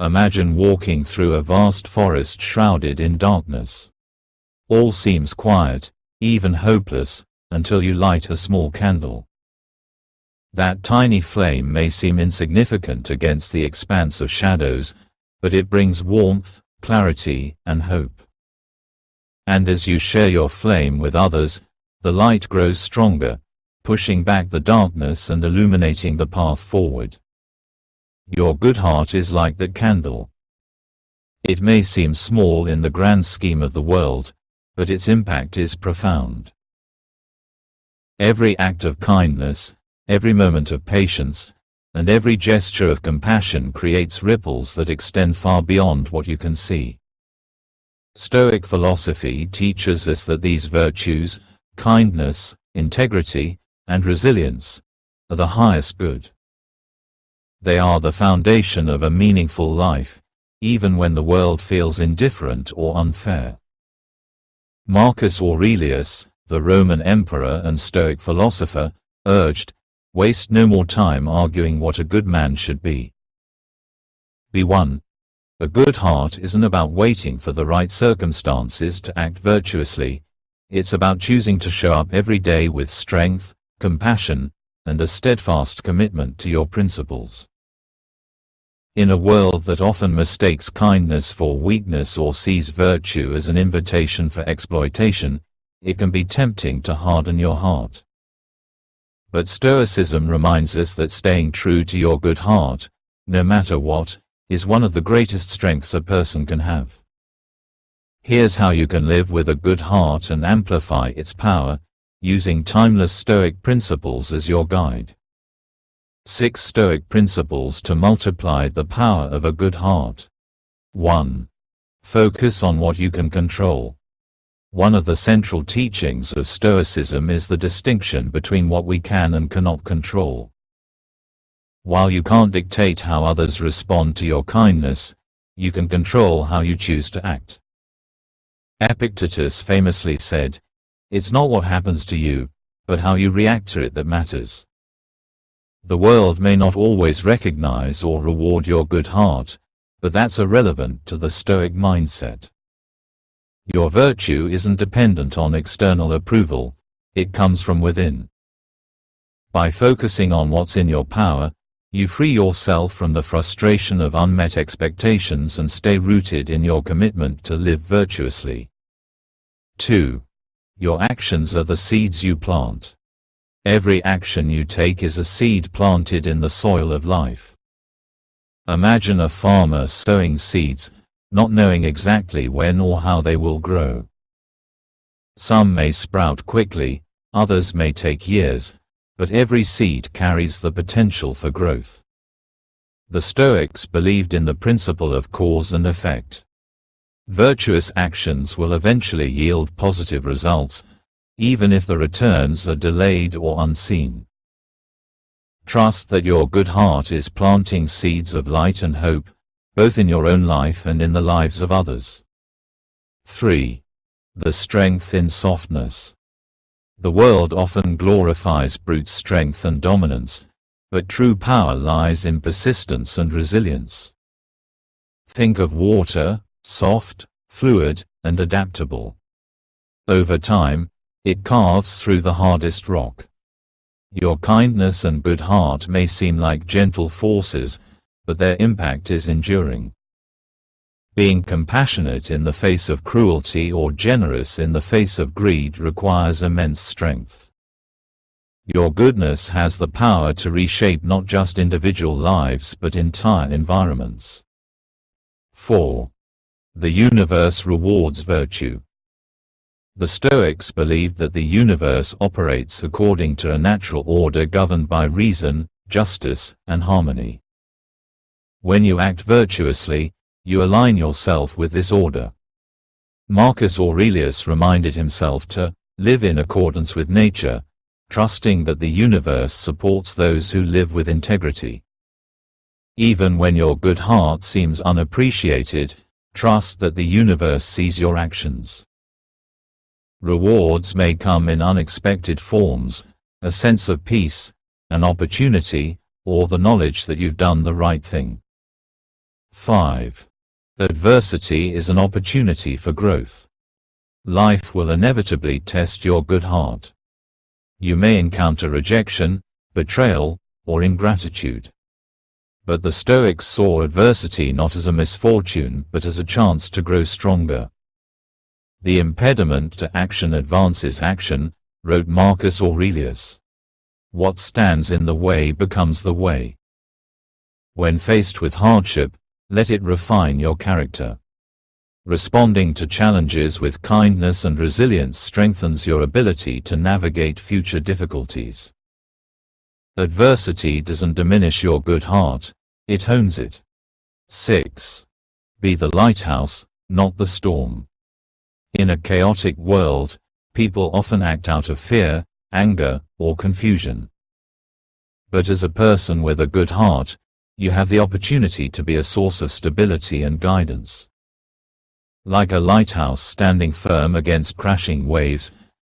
Imagine walking through a vast forest shrouded in darkness. All seems quiet, even hopeless, until you light a small candle. That tiny flame may seem insignificant against the expanse of shadows, but it brings warmth, clarity, and hope. And as you share your flame with others, the light grows stronger, pushing back the darkness and illuminating the path forward. Your good heart is like that candle. It may seem small in the grand scheme of the world, but its impact is profound. Every act of kindness, every moment of patience, and every gesture of compassion creates ripples that extend far beyond what you can see. Stoic philosophy teaches us that these virtues, kindness, integrity, and resilience, are the highest good. They are the foundation of a meaningful life, even when the world feels indifferent or unfair. Marcus Aurelius, the Roman emperor and Stoic philosopher, urged, "Waste no more time arguing what a good man should be. Be one." A good heart isn't about waiting for the right circumstances to act virtuously. It's about choosing to show up every day with strength, compassion, and a steadfast commitment to your principles. In a world that often mistakes kindness for weakness or sees virtue as an invitation for exploitation, it can be tempting to harden your heart. But Stoicism reminds us that staying true to your good heart, no matter what, is one of the greatest strengths a person can have. Here's how you can live with a good heart and amplify its power, using timeless Stoic principles as your guide. 6 Stoic principles to multiply the power of a good heart. 1. Focus on what you can control. One of the central teachings of Stoicism is the distinction between what we can and cannot control. While you can't dictate how others respond to your kindness, you can control how you choose to act. Epictetus famously said, "It's not what happens to you, but how you react to it that matters." The world may not always recognize or reward your good heart, but that's irrelevant to the Stoic mindset. Your virtue isn't dependent on external approval, it comes from within. By focusing on what's in your power, you free yourself from the frustration of unmet expectations and stay rooted in your commitment to live virtuously. 2. Your actions are the seeds you plant. Every action you take is a seed planted in the soil of life. Imagine a farmer sowing seeds, not knowing exactly when or how they will grow. Some may sprout quickly, others may take years, but every seed carries the potential for growth. The Stoics believed in the principle of cause and effect. Virtuous actions will eventually yield positive results, even if the returns are delayed or unseen. Trust that your good heart is planting seeds of light and hope, both in your own life and in the lives of others. 3. The strength in softness. The world often glorifies brute strength and dominance, but true power lies in persistence and resilience. Think of water, soft, fluid, and adaptable. Over time, it carves through the hardest rock. Your kindness and good heart may seem like gentle forces, but their impact is enduring. Being compassionate in the face of cruelty or generous in the face of greed requires immense strength. Your goodness has the power to reshape not just individual lives but entire environments. 4. The universe rewards virtue. The Stoics believed that the universe operates according to a natural order governed by reason, justice, and harmony. When you act virtuously, you align yourself with this order. Marcus Aurelius reminded himself to live in accordance with nature, trusting that the universe supports those who live with integrity. Even when your good heart seems unappreciated, trust that the universe sees your actions. Rewards may come in unexpected forms, a sense of peace, an opportunity, or the knowledge that you've done the right thing. 5. Adversity is an opportunity for growth. Life will inevitably test your good heart. You may encounter rejection, betrayal, or ingratitude. But the Stoics saw adversity not as a misfortune but as a chance to grow stronger. The impediment to action advances action, wrote Marcus Aurelius. What stands in the way becomes the way. When faced with hardship, let it refine your character. Responding to challenges with kindness and resilience strengthens your ability to navigate future difficulties. Adversity doesn't diminish your good heart, it hones it. 6. Be the lighthouse, not the storm. In a chaotic world, people often act out of fear, anger, or confusion. But as a person with a good heart, you have the opportunity to be a source of stability and guidance. Like a lighthouse standing firm against crashing waves,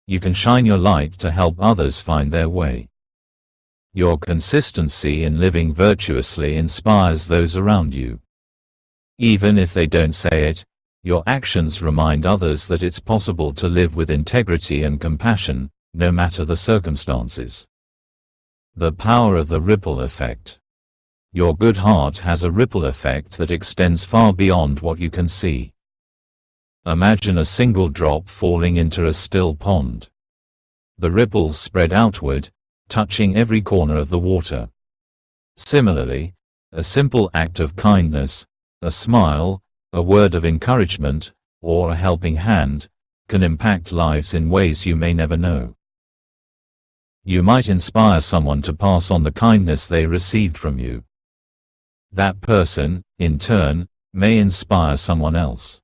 you can shine your light to help others find their way. Your consistency in living virtuously inspires those around you. Even if they don't say it, your actions remind others that it's possible to live with integrity and compassion, no matter the circumstances. The power of the ripple effect. Your good heart has a ripple effect that extends far beyond what you can see. Imagine a single drop falling into a still pond. The ripples spread outward, touching every corner of the water. Similarly, a simple act of kindness, a smile, a word of encouragement, or a helping hand, can impact lives in ways you may never know. You might inspire someone to pass on the kindness they received from you. That person, in turn, may inspire someone else.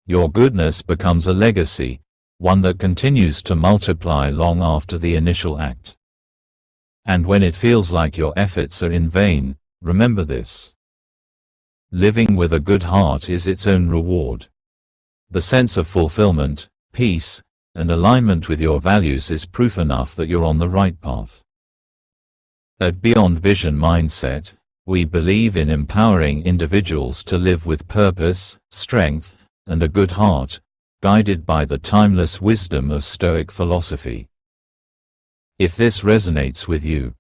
Your goodness becomes a legacy, one that continues to multiply long after the initial act. And when it feels like your efforts are in vain, remember this. Living with a good heart is its own reward. The sense of fulfillment, peace, and alignment with your values is proof enough that you're on the right path. At Beyond Vision Mindset, we believe in empowering individuals to live with purpose, strength, and a good heart, guided by the timeless wisdom of Stoic philosophy. If this resonates with you,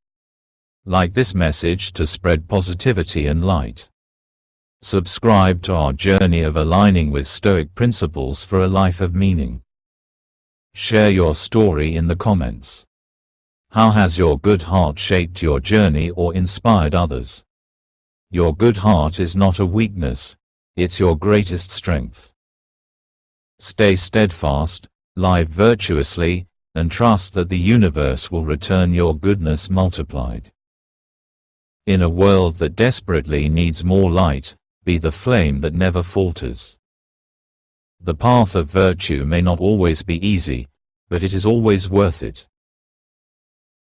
like this message to spread positivity and light. Subscribe to our journey of aligning with Stoic principles for a life of meaning. Share your story in the comments. How has your good heart shaped your journey or inspired others? Your good heart is not a weakness, it's your greatest strength. Stay steadfast, live virtuously, and trust that the universe will return your goodness multiplied. In a world that desperately needs more light, be the flame that never falters. The path of virtue may not always be easy, but it is always worth it.